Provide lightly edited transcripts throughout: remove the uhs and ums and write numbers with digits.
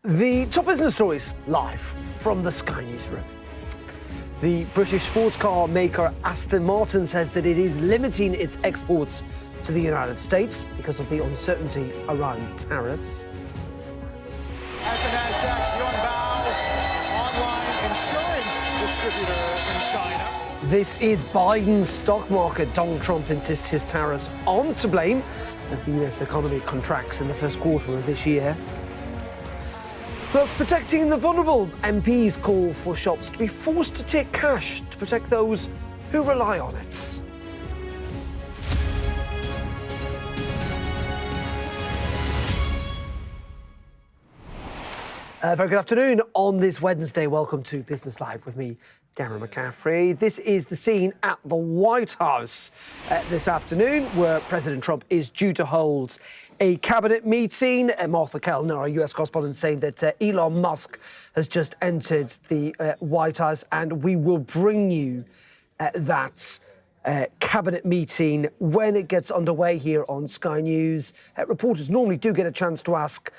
The top business stories live from the Sky Newsroom. The British sports car maker Aston Martin says that it is limiting its exports to the United States because of the uncertainty around tariffs. At the NASDAQ, Yuanbao, online insurance distributor in China. This is Biden's stock market. Donald Trump insists his tariffs aren't to blame as the US economy contracts in the first quarter of this year. Plus, protecting the vulnerable, MPs call for shops to be forced to take cash to protect those who rely on it. Very good afternoon on this Wednesday. Welcome to Business Live with me, Darren McCaffrey. This is the scene at the White House this afternoon, where President Trump is due to hold a cabinet meeting. Martha Kellner, our US correspondent, saying that Elon Musk has just entered the White House, and we will bring you that cabinet meeting when it gets underway here on Sky News. Reporters normally do get a chance to ask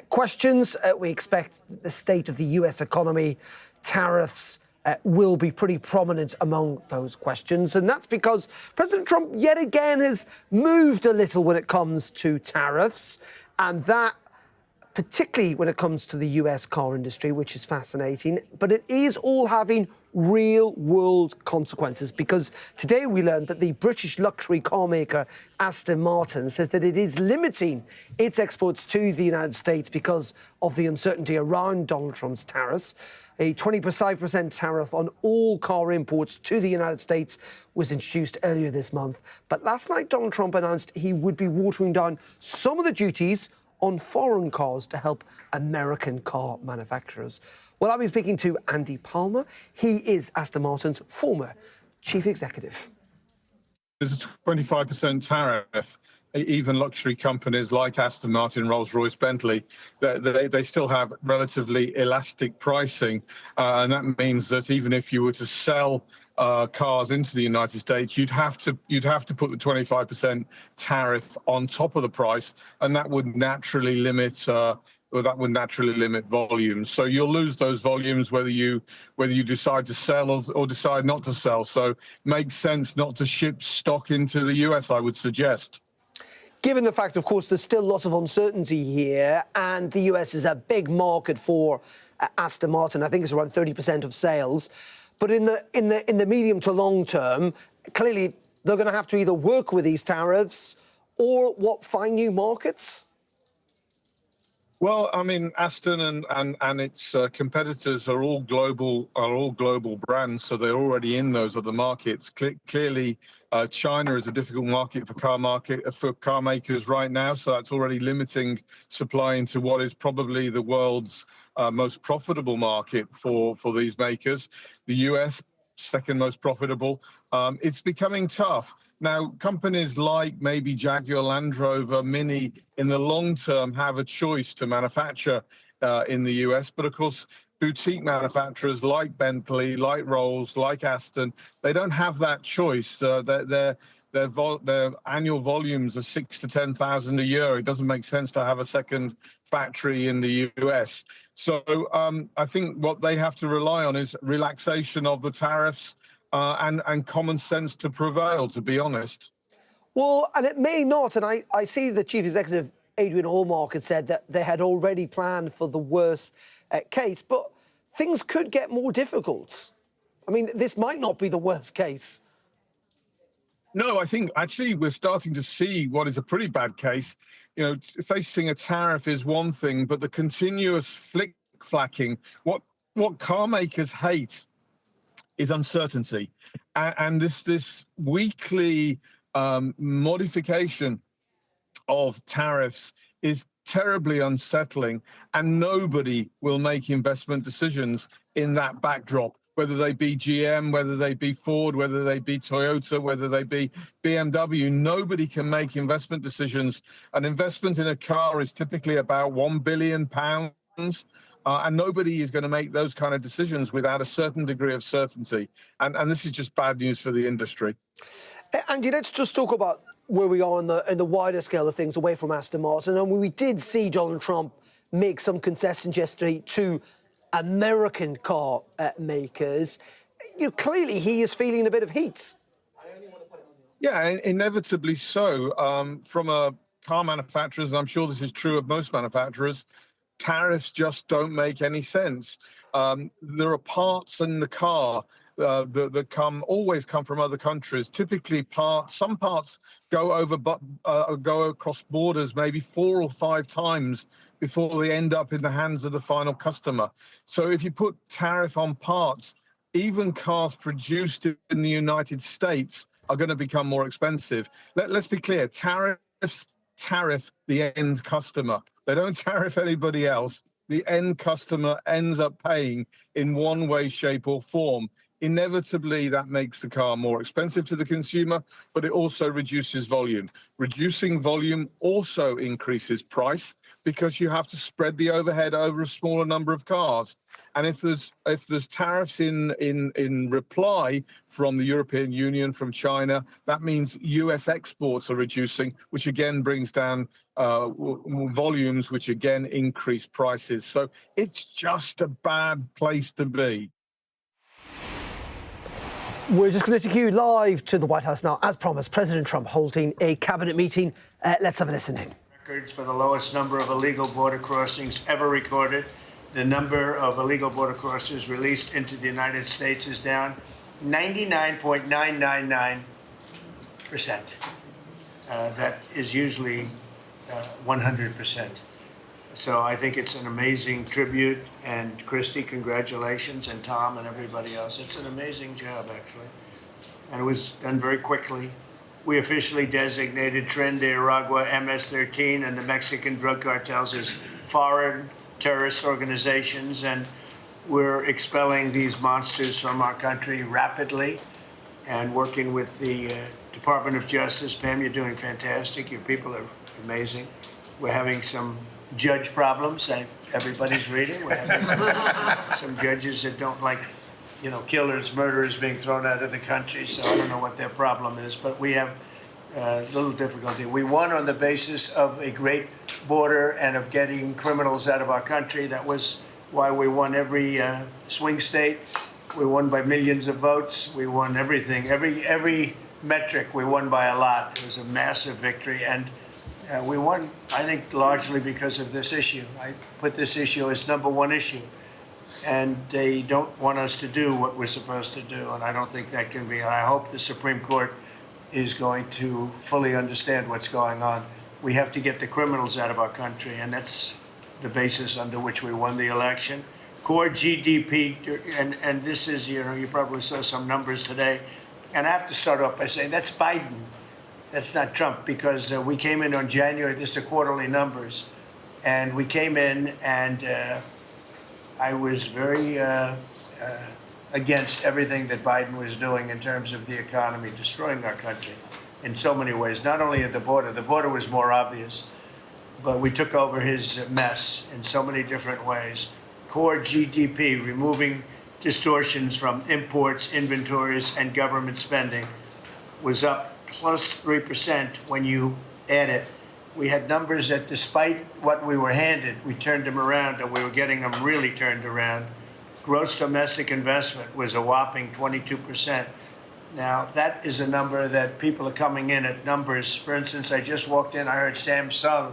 questions. We expect the state of the US economy, tariffs, will be pretty prominent among those questions. And that's because President Trump yet again has moved a little when it comes to tariffs, and that particularly when it comes to the US car industry, which is fascinating. But it is all having real world consequences, because today we learned that the British luxury car maker Aston Martin says that it is limiting its exports to the United States because of the uncertainty around Donald Trump's tariffs. A 25% tariff on all car imports to the United States was introduced earlier this month. But last night, Donald Trump announced he would be watering down some of the duties on foreign cars to help American car manufacturers. Well, I've been speaking to Andy Palmer. He is Aston Martin's former chief executive. There's a 25% tariff. Even luxury companies like Aston Martin, Rolls-Royce, Bentley, they still have relatively elastic pricing. And that means that even if you were to sell cars into the United States, you'd have to put the 25% tariff on top of the price, and that would naturally limit volumes. So you'll lose those volumes whether you decide to sell or decide not to sell. So it makes sense not to ship stock into the US, I would suggest. Given the fact, of course, there's still lots of uncertainty here, and the US is a big market for Aston Martin. I think it's around 30% of sales. But in the medium to long term, clearly they're going to have to either work with these tariffs or find new markets. Well, I mean, Aston and its competitors are all global brands, so they're already in those other markets. Clearly, China is a difficult market for car makers right now, so that's already limiting supply into what is probably the world's most profitable market for these makers. The US, second most profitable. It's becoming tough. Now, companies like maybe Jaguar, Land Rover, Mini, in the long term have a choice to manufacture in the US. But of course, boutique manufacturers like Bentley, like Rolls, like Aston, they don't have that choice. Their annual volumes are 6,000 to 10,000 a year. It doesn't make sense to have a second factory in the US. So I think what they have to rely on is relaxation of the tariffs and common sense to prevail, to be honest. Well, and it may not. And I see the chief executive, Adrian Hallmark, had said that they had already planned for the worst case, but things could get more difficult. I mean, this might not be the worst case. No, I think actually we're starting to see what is a pretty bad case. You know, facing a tariff is one thing, but the continuous flick-flacking, what car makers hate is uncertainty. And this weekly modification of tariffs is terribly unsettling, and nobody will make investment decisions in that backdrop, whether they be GM, whether they be Ford, whether they be Toyota, whether they be BMW. Nobody can make investment decisions. An investment in a car is typically about £1 billion. And nobody is going to make those kind of decisions without a certain degree of certainty. And this is just bad news for the industry. Andy, let's just talk about where we are in the wider scale of things away from Aston Martin. And we did see Donald Trump make some concessions yesterday to American car makers. Clearly he is feeling a bit of heat. Yeah, inevitably so. From a car manufacturers, and I'm sure this is true of most manufacturers, tariffs just don't make any sense. There are parts in the car that always come from other countries. Typically, some parts go across borders maybe 4 or 5 times before they end up in the hands of the final customer. So if you put tariff on parts, even cars produced in the United States are going to become more expensive. Let's be clear, tariffs tariff the end customer. They don't tariff anybody else. The end customer ends up paying in one way, shape, or form. Inevitably, that makes the car more expensive to the consumer, but it also reduces volume. Reducing volume also increases price because you have to spread the overhead over a smaller number of cars. And if there's tariffs in reply from the European Union, from China, that means US exports are reducing, which again brings down volumes, which again increase prices. So it's just a bad place to be. We're just going to take you live to the White House now. As promised, President Trump holding a cabinet meeting. Let's have a listen in. Records for the lowest number of illegal border crossings ever recorded. The number of illegal border crossers released into the United States is down 99.999%. That is usually 100%. So I think it's an amazing tribute. And Christy, congratulations, and Tom and everybody else. It's an amazing job, actually. And it was done very quickly. We officially designated Tren de Aragua, MS-13, and the Mexican drug cartels as foreign terrorist organizations, and we're expelling these monsters from our country rapidly and working with the Department of Justice. Pam, you're doing fantastic. Your people are amazing. We're having some judge problems that everybody's reading. We're having some judges that don't like, killers, murderers being thrown out of the country, so I don't know what their problem is, but we have a little difficulty. We won on the basis of a great border and of getting criminals out of our country. That was why we won every swing state. We won by millions of votes. We won everything. Every metric we won by a lot. It was a massive victory. And we won, I think, largely because of this issue. I put this issue as #1 issue. And they don't want us to do what we're supposed to do. And I don't think that can be. I hope the Supreme Court is going to fully understand what's going on. We have to get the criminals out of our country, and that's the basis under which we won the election. Core GDP, and this is, you probably saw some numbers today, and I have to start off by saying that's Biden. That's not Trump, because we came in on January, this is the quarterly numbers, and we came in and I was very against everything that Biden was doing in terms of the economy, destroying our country in so many ways. Not only at the border was more obvious, but we took over his mess in so many different ways. Core GDP, removing distortions from imports, inventories, and government spending, was up plus 3% when you add it. We had numbers that, despite what we were handed, we turned them around, and we were getting them really turned around. Gross domestic investment was a whopping 22%. Now, that is a number that people are coming in at numbers. For instance, I just walked in, I heard Samsung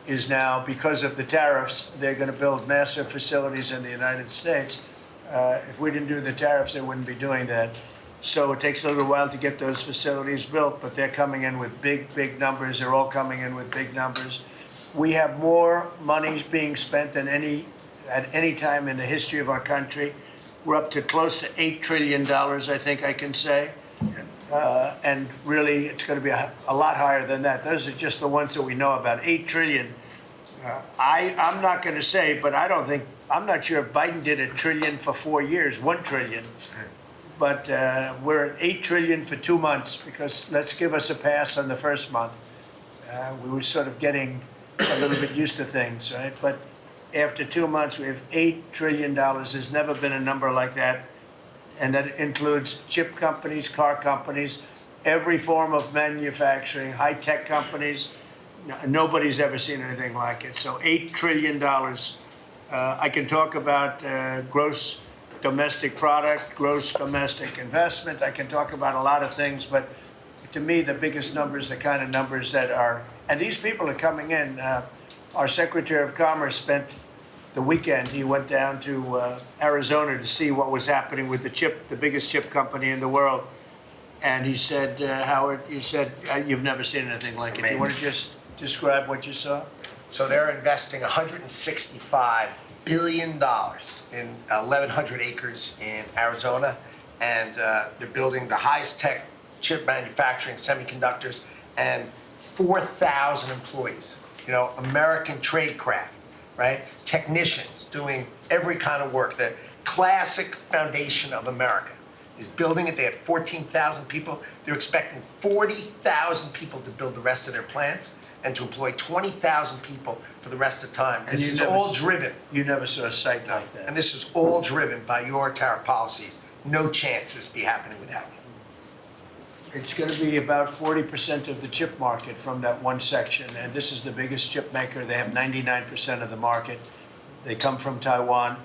is now, because of the tariffs, they're going to build massive facilities in the United States. If we didn't do the tariffs, they wouldn't be doing that. So it takes a little while to get those facilities built, but they're coming in with big numbers. They're all coming in with big numbers. We have more money being spent than at any time in the history of our country. We're up to close to $8 trillion, I think I can say. And really, it's going to be a lot higher than that. Those are just the ones that we know about. 8 trillion. I'm not going to say, but I'm not sure if Biden did $1 trillion for 4 years, 1 trillion. But we're at 8 trillion for 2 months, because let's give us a pass on the first month. We were sort of getting a little bit used to things, right? But after 2 months, we have $8 trillion. There's never been a number like that. And that includes chip companies, car companies, every form of manufacturing, high-tech companies. Nobody's ever seen anything like it. So $8 trillion. I can talk about gross domestic product, gross domestic investment. I can talk about a lot of things, but to me, the biggest numbers, the kind of numbers that are, and these people are coming in. Our Secretary of Commerce spent the weekend. He went down to Arizona to see what was happening with the biggest chip company in the world. And he said, Howard, you said, you've never seen anything like it. Do you want to just describe what you saw? So they're investing $165 billion in 1,100 acres in Arizona, and they're building the highest tech chip manufacturing, semiconductors, and 4,000 employees. You know, American tradecraft, right? Technicians doing every kind of work. The classic foundation of America is building it. They had 14,000 people. They're expecting 40,000 people to build the rest of their plants and to employ 20,000 people for the rest of the time. This is all driven. You never saw a site like that. And this is all driven by your tariff policies. No chance this be happening without you. It's going to be about 40% of the chip market from that one section. And this is the biggest chip maker. They have 99% of the market. They come from Taiwan.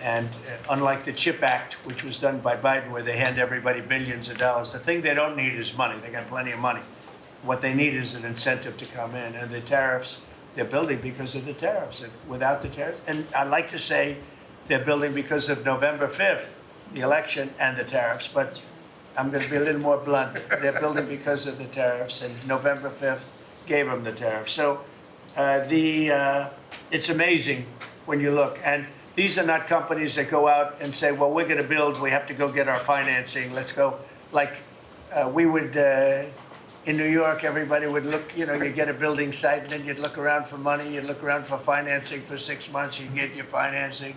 And unlike the CHIP Act, which was done by Biden, where they hand everybody billions of dollars, the thing they don't need is money. They got plenty of money. What they need is an incentive to come in. And the tariffs, they're building because of the tariffs. Without the tariffs, and I like to say they're building because of November 5th, the election, and the tariffs. But I'm going to be a little more blunt. They're building because of the tariffs, and November 5th gave them the tariffs. So it's amazing when you look. And these are not companies that go out and say, well, we're going to build, we have to go get our financing. Let's go. Like we would, in New York, everybody would look, you get a building site, and then you'd look around for money, you'd look around for financing for 6 months, you'd get your financing.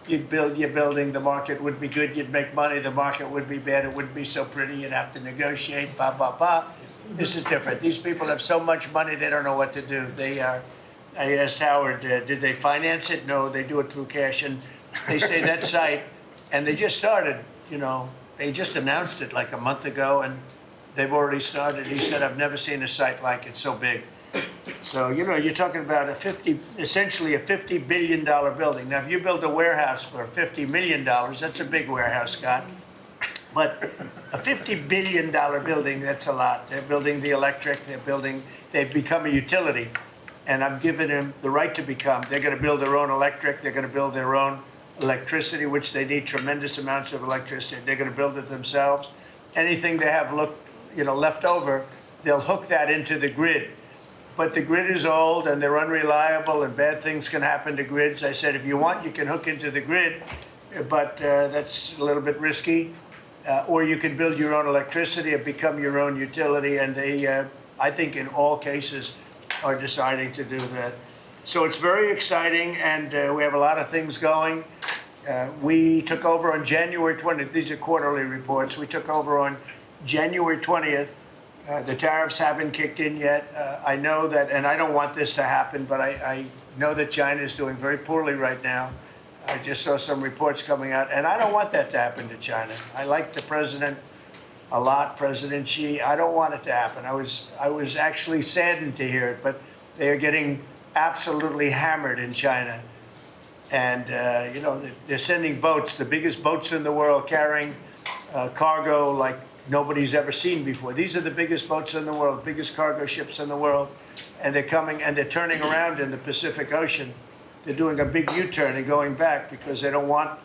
You'd build your building, the market would be good, you'd make money, the market would be bad, it wouldn't be so pretty, you'd have to negotiate, blah, blah, blah. This is different. These people have so much money, they don't know what to do. I asked Howard, did they finance it? No, they do it through cash. And they say that site, and they just started, they just announced it like a month ago, and they've already started. He said, I've never seen a site like it so big. So, you're talking about essentially a $50 billion building. Now, if you build a warehouse for $50 million, that's a big warehouse, Scott. But a $50 billion building, that's a lot. They're building the electric, they've become a utility. And I'm giving them the right to become. They're going to build their own electric. They're going to build their own electricity, which they need tremendous amounts of electricity. They're going to build it themselves. Anything they have left over, they'll hook that into the grid. But the grid is old and they're unreliable, and bad things can happen to grids. I said, if you want, you can hook into the grid, but that's a little bit risky. Or you can build your own electricity and become your own utility. And they, I think in all cases, are deciding to do that. So it's very exciting, and we have a lot of things going. We took over on January 20th. These are quarterly reports. We took over on January 20th. The tariffs haven't kicked in yet. I know that, and I don't want this to happen, but I know that China is doing very poorly right now. I just saw some reports coming out, and I don't want that to happen to China. I like the president a lot, President Xi. I don't want it to happen. I was actually saddened to hear it, but they are getting absolutely hammered in China. And, they're sending boats, the biggest boats in the world, carrying cargo like nobody's ever seen before. These are the biggest boats in the world, biggest cargo ships in the world. And they're coming and they're turning around in the Pacific Ocean. They're doing a big U-turn and going back because they don't want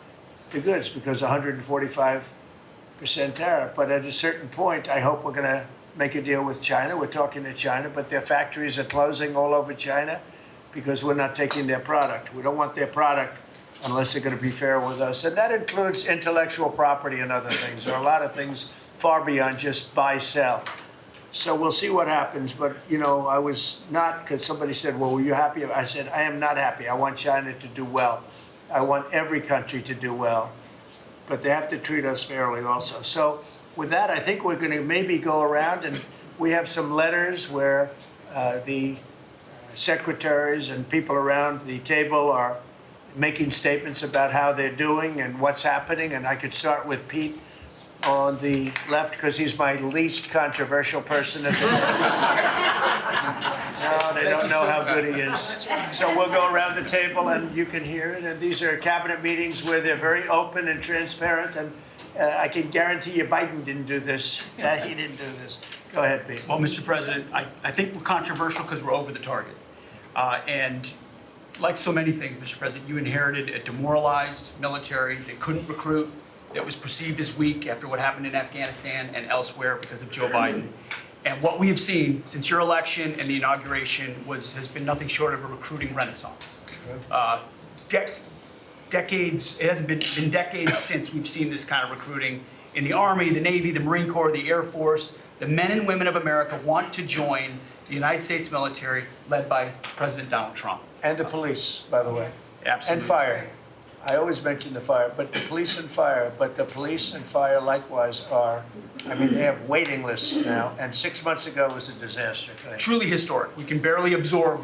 the goods, because 145% tariff. But at a certain point, I hope we're going to make a deal with China. We're talking to China, but their factories are closing all over China because we're not taking their product. We don't want their product unless they're going to be fair with us. And that includes intellectual property and other things. There are a lot of things far beyond just buy, sell. So we'll see what happens. But, I was not, because somebody said, well, were you happy? I said, I am not happy. I want China to do well. I want every country to do well. But they have to treat us fairly also. So with that, I think we're going to maybe go around, and we have some letters where the secretaries and people around the table are making statements about how they're doing and what's happening. And I could start with Pete on the left, because he's my least controversial person at the moment. No, they don't know how good he is. So we'll go around the table and you can hear it. And these are cabinet meetings where they're very open and transparent. And I can guarantee you Biden didn't do this. He didn't do this. Go ahead, Pete. Well, Mr. President, I think we're controversial because we're over the target. And like so many things, Mr. President, you inherited a demoralized military that couldn't recruit, that was perceived as weak after what happened in Afghanistan and elsewhere because of Joe Biden. And what we have seen since your election and the inauguration has been nothing short of a recruiting renaissance. Decades, it hasn't been decades since we've seen this kind of recruiting in the Army, the Navy, the Marine Corps, the Air Force. The men and women of America want to join the United States military led by President Donald Trump. And the police, by the way. Absolutely. And fire. I always mention the fire, but the police and fire, likewise are, they have waiting lists now, and 6 months ago was a disaster. Truly historic. We can barely absorb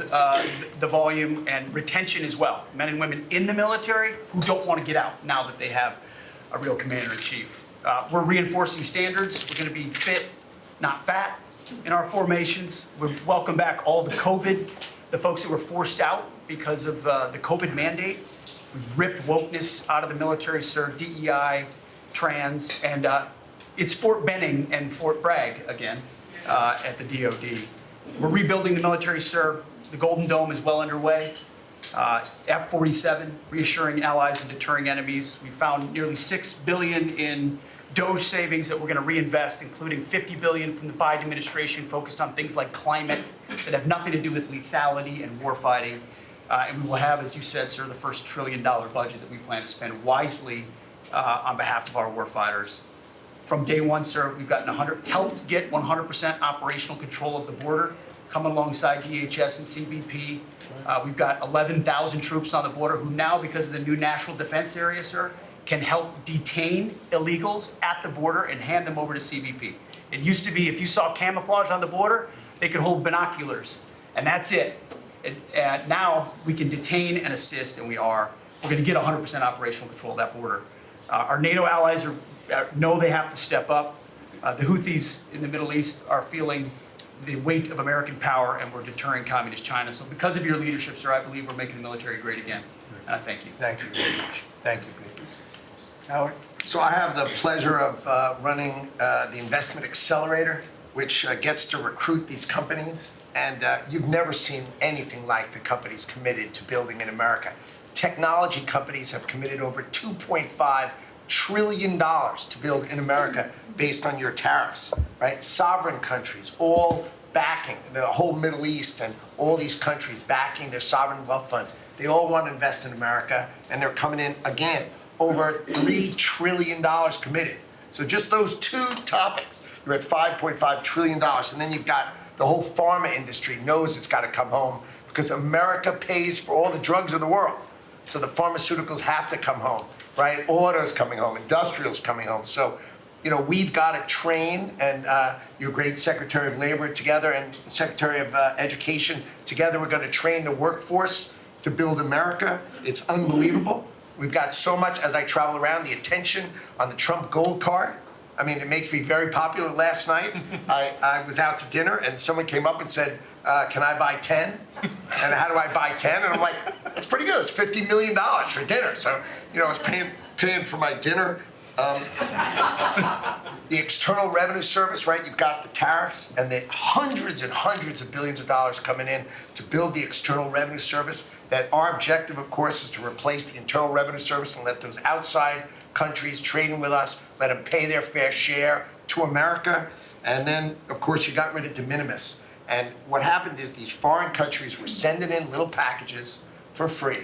the volume and retention as well. Men and women in the military who don't want to get out now that they have a real commander-in-chief. We're reinforcing standards. We're going to be fit, not fat, in our formations. We welcome back all the folks that were forced out because of the COVID mandate. We've ripped wokeness out of the military, sir, DEI, trans, and it's Fort Benning and Fort Bragg again at the DOD. We're rebuilding the military, sir. The Golden Dome is well underway. F-47, reassuring allies and deterring enemies. We found nearly $6 billion in DOGE savings that we're going to reinvest, including $50 billion from the Biden administration focused on things like climate that have nothing to do with lethality and warfighting. And we will have, as you said, sir, the first $1 trillion budget that we plan to spend wisely on behalf of our warfighters. From day one, sir, we've helped get 100% operational control of the border, coming alongside DHS and CBP. We've got 11,000 troops on the border who now, because of the new national defense area, sir, can help detain illegals at the border and hand them over to CBP. It used to be if you saw camouflage on the border, they could hold binoculars, and that's it. And now we can detain and assist, and we are. We're going to get 100% operational control of that border. Our NATO allies know they have to step up. The Houthis in the Middle East are feeling the weight of American power, and we're deterring communist China. So because of your leadership, sir, I believe we're making the military great again. And I thank you. Thank you very much. Thank you, Pete. Howard? So I have the pleasure of running the Investment Accelerator, which gets to recruit these companies. And you've never seen anything like the companies committed to building in America. Technology companies have committed over $2.5 trillion to build in America based on your tariffs, right? Sovereign countries all backing, the whole Middle East and all these countries backing their sovereign wealth funds. They all want to invest in America, and they're coming in, again, over $3 trillion committed. So just those two topics, you're at $5.5 trillion. And then you've got the whole pharma industry knows it's got to come home because America pays for all the drugs of the world. So the pharmaceuticals have to come home, right? Auto's coming home, industrial's coming home. So, we've got to train, and your great Secretary of Labor together and Secretary of Education together, we're going to train the workforce to build America. It's unbelievable. We've got so much, as I travel around, the attention on the Trump Gold Card. It makes me very popular. Last night, I was out to dinner, and someone came up and said, can I buy 10? And how do I buy 10? And I'm like, that's pretty good. It's $50 million for dinner. So, I was paying for my dinner. The External Revenue Service, right? You've got the tariffs and the hundreds and hundreds of billions of dollars coming in to build the External Revenue Service. That our objective, of course, is to replace the Internal Revenue Service and let those outside countries trading with us, let them pay their fair share to America. And then, of course, you got rid of de minimis. And what happened is these foreign countries were sending in little packages for free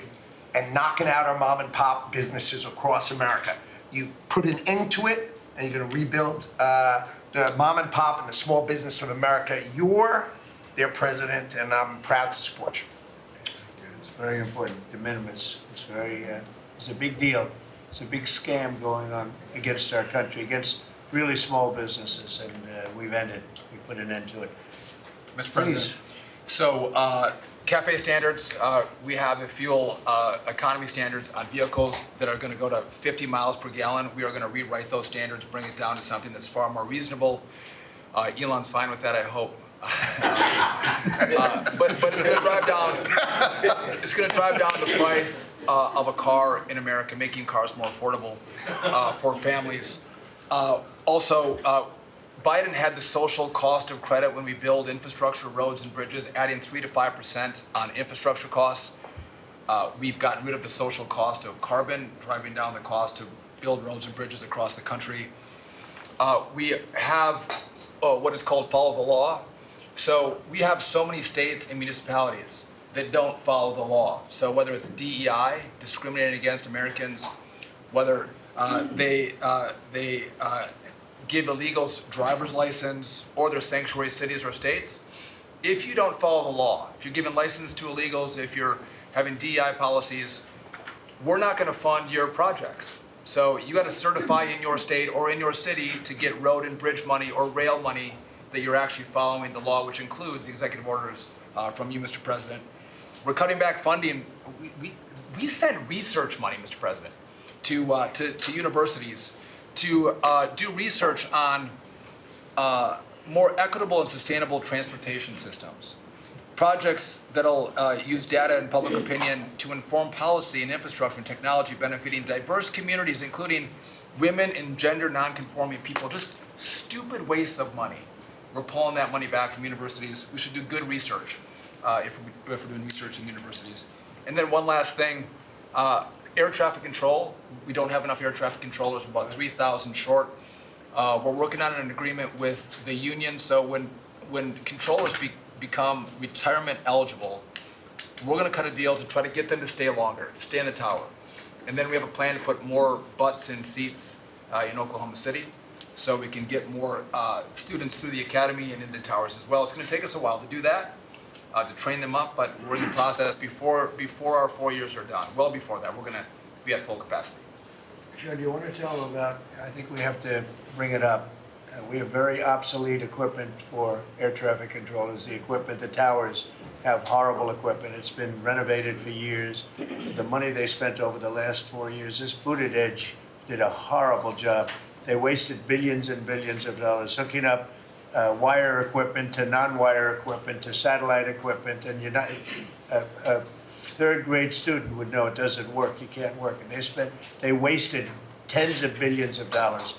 and knocking out our mom and pop businesses across America. You put an end to it, and you're going to rebuild the mom and pop and the small business of America. You're their president, and I'm proud to support you. It's very important. De minimis. It's a big deal. It's a big scam going on against our country, against really small businesses, and we put an end to it. Mr. President, so CAFE standards, we have the fuel economy standards on vehicles that are going to go to 50 miles per gallon. We are going to rewrite those standards, bring it down to something that's far more reasonable. Elon's fine with that, I hope. But it's going to drive down. It's going to drive down the price of a car in America, making cars more affordable for families. Also, Biden had the social cost of credit when we build infrastructure, roads, and bridges, adding 3 to 5% on infrastructure costs. We've gotten rid of the social cost of carbon, driving down the cost to build roads and bridges across the country. We have what is called follow the law. So we have so many states and municipalities that don't follow the law. So whether it's DEI, discriminating against Americans, whether they give illegals driver's license, or they're sanctuary cities or states, if you don't follow the law, if you're giving license to illegals, if you're having DEI policies, we're not going to fund your projects. So you got to certify in your state or in your city to get road and bridge money or rail money that you're actually following the law, which includes executive orders from you, Mr. President. We're cutting back funding. We send research money, Mr. President, to universities to do research on more equitable and sustainable transportation systems. Projects that'll use data and public opinion to inform policy and infrastructure and technology benefiting diverse communities, including women and gender nonconforming people. Just stupid wastes of money. We're pulling that money back from universities. We should do good research if we're doing research in universities. And then one last thing, air traffic control. We don't have enough air traffic controllers. We're about 3,000 short. We're working on an agreement with the union, so when controllers become retirement eligible, we're going to cut a deal to try to get them to stay longer, to stay in the tower. And then we have a plan to put more butts in seats in Oklahoma City, so we can get more students through the academy and into towers as well. It's going to take us a while to do that, to train them up, but we're in the process before our 4 years are done. Well before that, we're going to be at full capacity. Joe, do you want to tell them about, I think we have to bring it up, we have very obsolete equipment for air traffic controllers. The equipment, the towers have horrible equipment. It's been renovated for years. The money they spent over the last 4 years, this Buttigieg did a horrible job. They wasted billions and billions of dollars hooking up wire equipment to non-wire equipment to satellite equipment, and a third grade student would know it doesn't work. You can't work. And they wasted tens of billions of dollars.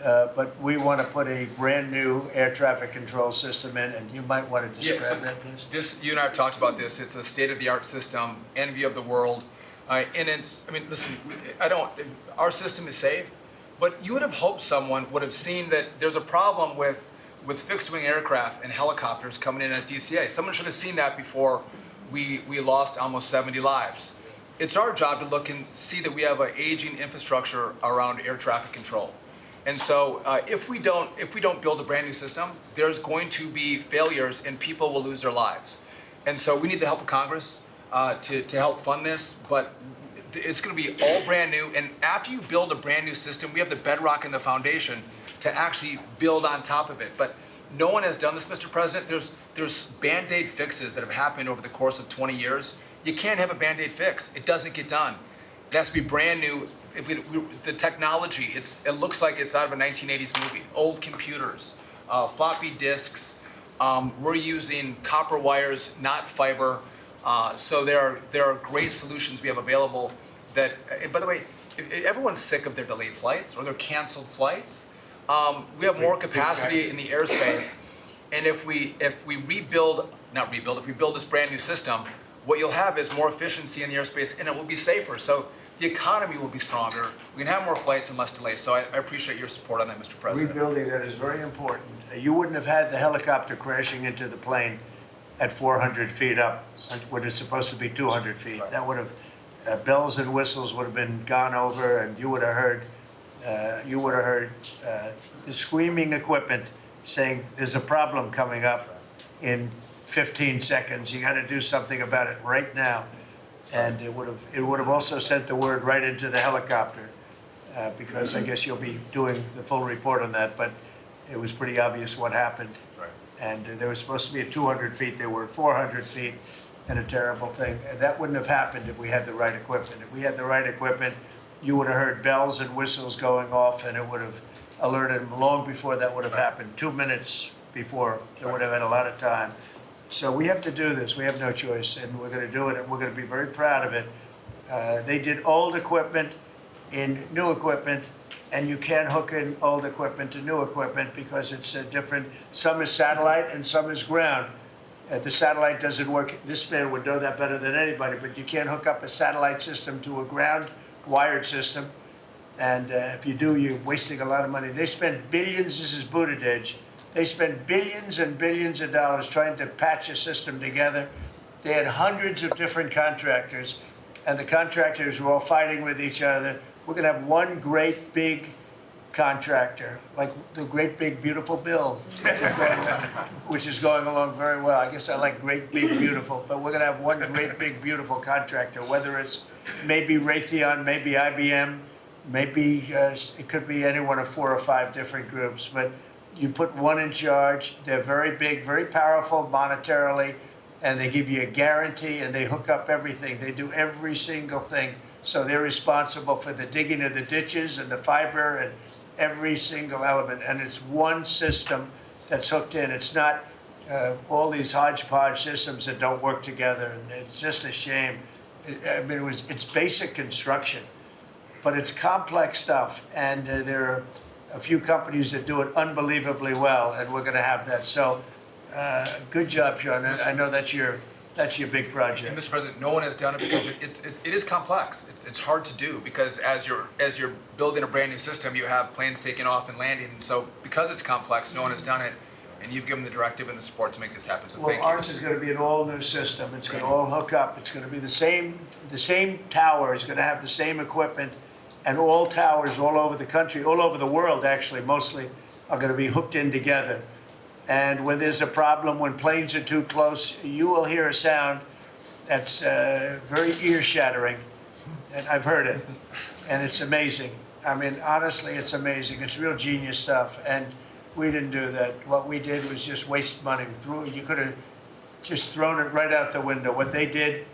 But we want to put a brand new air traffic control system in, and you might want to describe that, please. You and I have talked about this. It's a state-of-the-art system, envy of the world, and listen, our system is safe, but you would have hoped someone would have seen that there's a problem with fixed-wing aircraft and helicopters coming in at DCA. Someone should have seen that before we lost almost 70 lives. It's our job to look and see that we have an aging infrastructure around air traffic control. And so if we don't build a brand new system, there's going to be failures and people will lose their lives. And so we need the help of Congress to help fund this, but it's going to be all brand new. And after you build a brand new system, we have the bedrock and the foundation to actually build on top of it. But no one has done this, Mr. President. There's Band-Aid fixes that have happened over the course of 20 years. You can't have a Band-Aid fix. It doesn't get done. It has to be brand new. The technology, it looks like it's out of a 1980s movie. Old computers, floppy disks. We're using copper wires, not fiber. So there are great solutions we have available that, by the way, everyone's sick of their delayed flights or their canceled flights. We have more capacity in the airspace. And if we build this brand new system, what you'll have is more efficiency in the airspace and it will be safer. So the economy will be stronger. We can have more flights and less delays. So I appreciate your support on that, Mr. President. Rebuilding that is very important. You wouldn't have had the helicopter crashing into the plane at 400 feet up when it's supposed to be 200 feet. Right. That would have, bells and whistles would have been gone over, and you would have heard the screaming equipment saying, there's a problem coming up in 15 seconds. You got to do something about it right now. And it would have also sent the word right into the helicopter, because I guess you'll be doing the full report on that. But it was pretty obvious what happened. Right. And they were supposed to be at 200 feet. They were at 400 feet, and a terrible thing. And that wouldn't have happened if we had the right equipment. If we had the right equipment, you would have heard bells and whistles going off, and it would have alerted them long before that would have happened. 2 minutes before. They would have had a lot of time. So we have to do this. We have no choice, and we're going to do it, and we're going to be very proud of it. They did old equipment in new equipment, and you can't hook in old equipment to new equipment because it's different. Some is satellite and some is ground. The satellite doesn't work. This man would know that better than anybody, but you can't hook up a satellite system to a ground wired system. And if you do, you're wasting a lot of money. They spend billions, this is Buttigieg, they spent billions and billions of dollars trying to patch a system together. They had hundreds of different contractors, and the contractors were all fighting with each other. We're going to have one great big contractor, like the great big beautiful bill, which is going along very well. I guess I like great big beautiful, but we're going to have one great big beautiful contractor, whether it's maybe Raytheon, maybe IBM, maybe it could be any one of 4 or 5 different groups, but you put one in charge. They're very big, very powerful monetarily, and they give you a guarantee, and they hook up everything. They do every single thing. So they're responsible for the digging of the ditches and the fiber and every single element. And it's one system that's hooked in. It's not all these hodgepodge systems that don't work together. And it's just a shame. I mean, it's basic construction, but it's complex stuff. And there are a few companies that do it unbelievably well, and we're going to have that. So good job, John. I know that's your big project. And Mr. President, no one has done it because it is complex. It's hard to do because as you're building a brand new system, you have planes taking off and landing. And so because it's complex, no one has done it, and you've given the directive and the support to make this happen. So thank you. Ours is going to be an all-new system. It's going to all hook up. It's going to be the same tower is going to have the same equipment, and all towers all over the country, all over the world actually, mostly, are going to be hooked in together. And when there's a problem, when planes are too close, you will hear a sound that's very ear-shattering, and I've heard it, and it's amazing. I mean, honestly, it's amazing. It's real genius stuff, and we didn't do that. What we did was just waste money. You could have just thrown it right out the window. What they did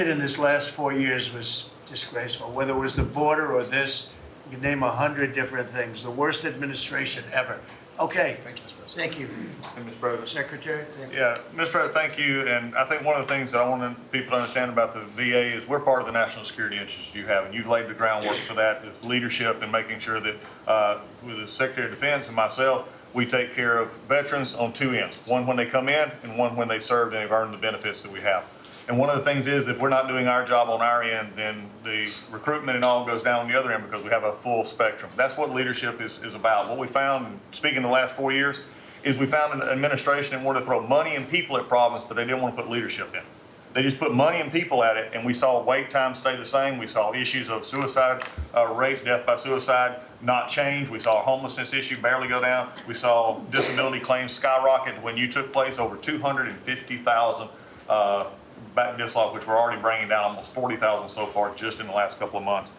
in this last 4 years was disgraceful. Whether it was the border or this, you can name 100 different things. The worst administration ever. Okay. Thank you, Mr. President. Thank you. And Mr. President. Secretary? Thank you. Yeah, Mr. President, thank you. And I think one of the things that I want people to understand about the VA is we're part of the national security interests you have, and you've laid the groundwork for that with leadership and making sure that with the Secretary of Defense and myself, we take care of veterans on 2 ends, one when they come in and one when they served and have earned the benefits that we have. And one of the things is if we're not doing our job on our end, then the recruitment and all goes down on the other end because we have a full spectrum. That's what leadership is about. What we found, and speaking the last 4 years, is we found an administration that wanted to throw money and people at problems, but they didn't want to put leadership in. They just put money and people at it, and we saw wait times stay the same. We saw issues of suicide rates, death by suicide, not change. We saw homelessness issue barely go down. We saw disability claims skyrocket. When you took place, over 250,000 back dislodged, which we're already bringing down almost 40,000 so far just in the last couple of months.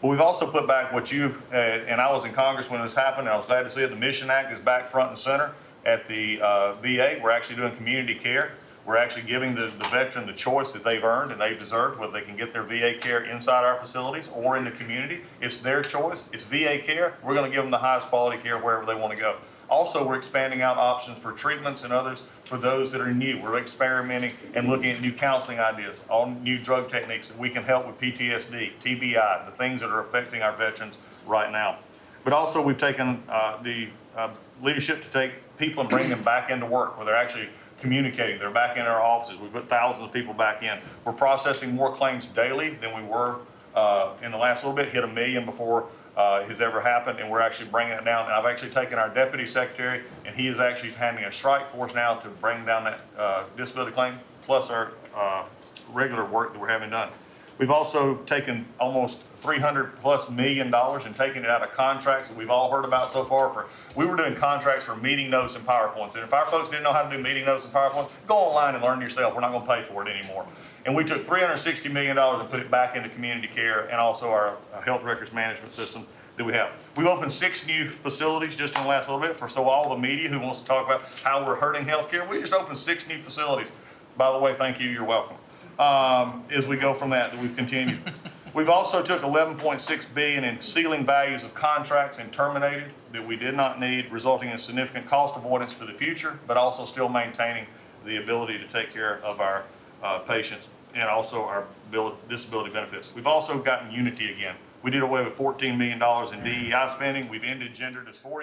But we've also put back what you, and I was in Congress when this happened, and I was glad to see it. The Mission Act is back front and center at the VA. We're actually doing community care. We're actually giving the veteran the choice that they've earned and they've deserved, whether they can get their VA care inside our facilities or in the community. It's their choice. It's VA care. We're going to give them the highest quality care wherever they want to go. Also, we're expanding out options for treatments and others for those that are new. We're experimenting and looking at new counseling ideas, all new drug techniques that we can help with PTSD, TBI, the things that are affecting our veterans right now. But also, we've taken the leadership to take people and bring them back into work where they're actually communicating. They're back in our offices. We put thousands of people back in. We're processing more claims daily than we were in the last little bit, hit 1 million before has ever happened, and we're actually bringing it down. And I've actually taken our deputy secretary, and he is actually having a strike force now to bring down that disability claim, plus our regular work that we're having done. We've also taken almost $300+ million and taken it out of contracts that we've all heard about so far. We were doing contracts for meeting notes and PowerPoints. And if our folks didn't know how to do meeting notes and PowerPoints, go online and learn yourself. We're not going to pay for it anymore. And we took $360 million and put it back into community care and also our health records management system that we have. We've opened 6 new facilities just in the last little bit so all the media who wants to talk about how we're hurting healthcare, we just opened 6 new facilities. By the way, thank you, you're welcome. As we go from that we've continued. We've also took 11.6 billion in ceiling values of contracts and terminated that we did not need, resulting in significant cost avoidance for the future, but also still maintaining the ability to take care of our patients and also our disability benefits. We've also gotten unity again. We did away with $14 million in DEI spending. We've ended gender dysphoria.